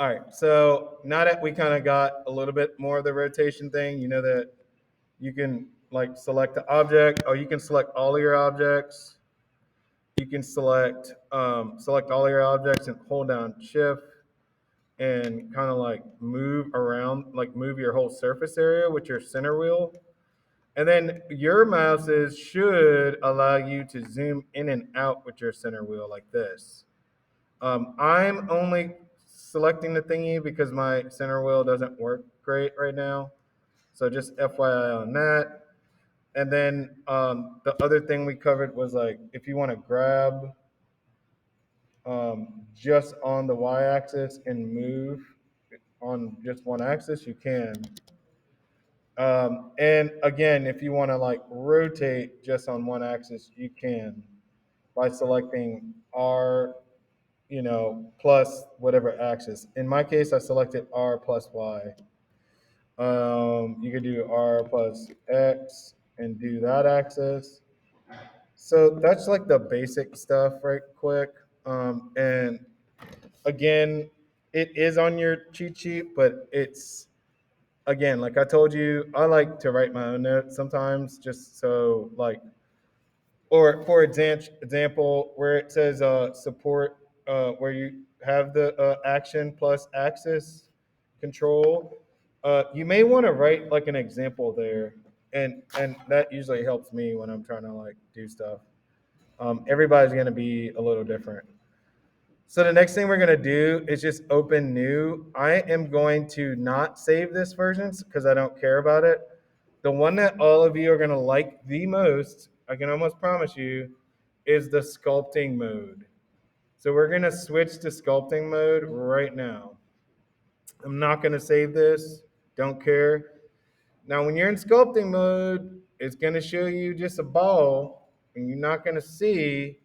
All right. So now that we kind of got a little bit more of the rotation thing, you know that you can like select the object, or you can select all of your objects. You can select all of your objects and hold down Shift and kind of like move around, like move your whole surface area with your center wheel. And then your mouses should allow you to zoom in and out with your center wheel like this. I'm only selecting the thingy because my center wheel doesn't work great right now. So just FYI on that. And then the other thing we covered was like if you want to grab just on the y-axis and move on just one axis, you can. And again, if you want to like rotate just on one axis, you can by selecting R, plus whatever axis. In my case, I selected R plus Y. You could do R plus X and do that axis. So that's like the basic stuff, right quick. And again, it is on your cheat sheet, but it's again, like I told you, I like to write my own notes sometimes, just so like, or for example, where it says support, where you have the action plus axis control, you may want to write like an example there, and that usually helps me when I'm trying to like do stuff. Everybody's going to be a little different. So the next thing we're going to do is just open new. I am going to not save this version because I don't care about it. The one that all of you are going to like the most, I can almost promise you, is the sculpting mode. So we're going to switch to sculpting mode right now. I'm not going to save this. Don't care. Now, when you're in sculpting mode, it's going to show you just a ball, and you're not going to see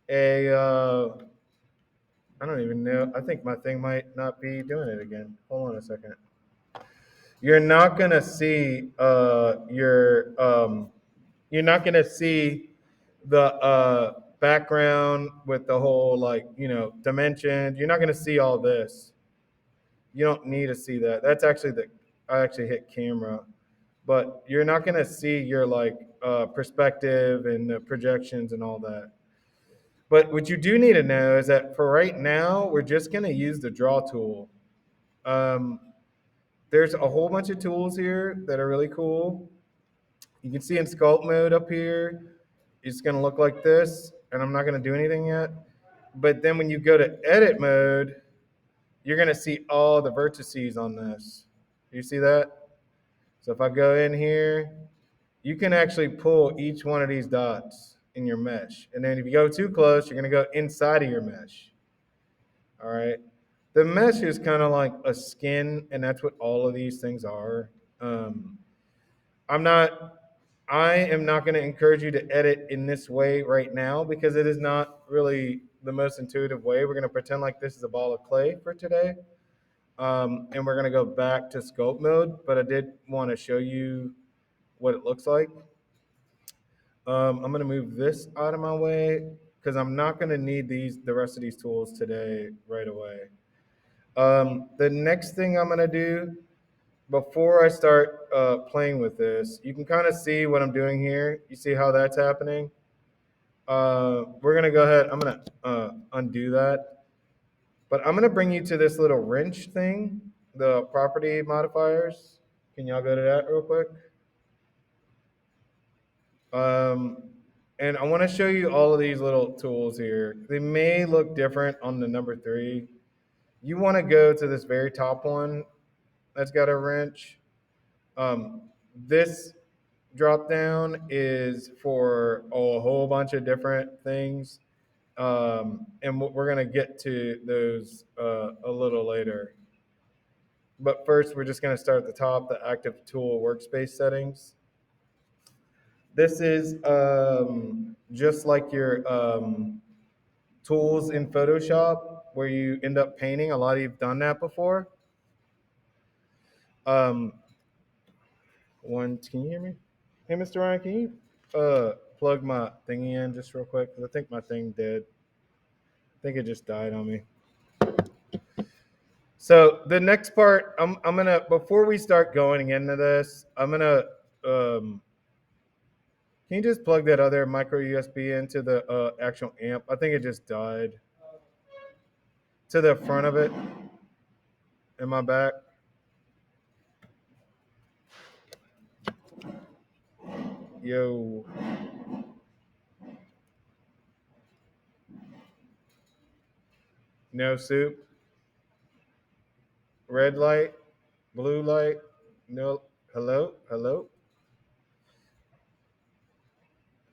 a I don't even know. I think my thing might not be doing it again. Hold on a second. You're not gonna see you're not gonna see the background with the whole like dimensions. You're not gonna see all this. You don't need to see that. That's actually the I actually hit camera, but you're not gonna see your like perspective and the projections and all that. But what you do need to know is that for right now, we're just going to use the draw tool. Um, there's a whole bunch of tools here that are really cool. You can see in sculpt mode up here, it's going to look like this, and I'm not going to do anything yet. But then when you go to edit mode, you're going to see all the vertices on this. Do you see that? So if I go in here, you can actually pull each one of these dots in your mesh. And then if you go too close, you're going to go inside of your mesh. All right. The mesh is kind of like a skin, and that's what all of these things are. Um, I'm not, I am not going to encourage you to edit in this way right now because it is not really the most intuitive way. We're going to pretend like this is a ball of clay for today. And we're going to go back to scope mode, but I did want to show you what it looks like. I'm going to move this out of my way because I'm not going to need the rest of these tools today right away. The next thing I'm gonna do before I start playing with this, you can kind of see what I'm doing here. You see how that's happening? We're gonna go ahead. I'm gonna undo that, but I'm gonna bring you to this little wrench thing, the property modifiers. Can y'all go to that real quick? Um, and I want to show you all of these little tools here. They may look different on the number 3. You want to go to this very top one that's got a wrench. Um, this drop down is for a whole bunch of different things. And we're going to get to those a little later. But first, we're just going to start at the top, the active tool workspace settings. This is just like your tools in Photoshop where you end up painting. A lot of you've done that before. Um, can you hear me? Hey, Mr. Ryan, can you plug my thingy in just real quick? Because I think my thing did. I think it just died on me. So the next part, I'm gonna before we start going into this, I'm gonna can you just plug that other micro USB into the actual amp? I think it just died. To the front of it in my back. Yo. No soup. Red light. Blue light. No. Hello? Hello?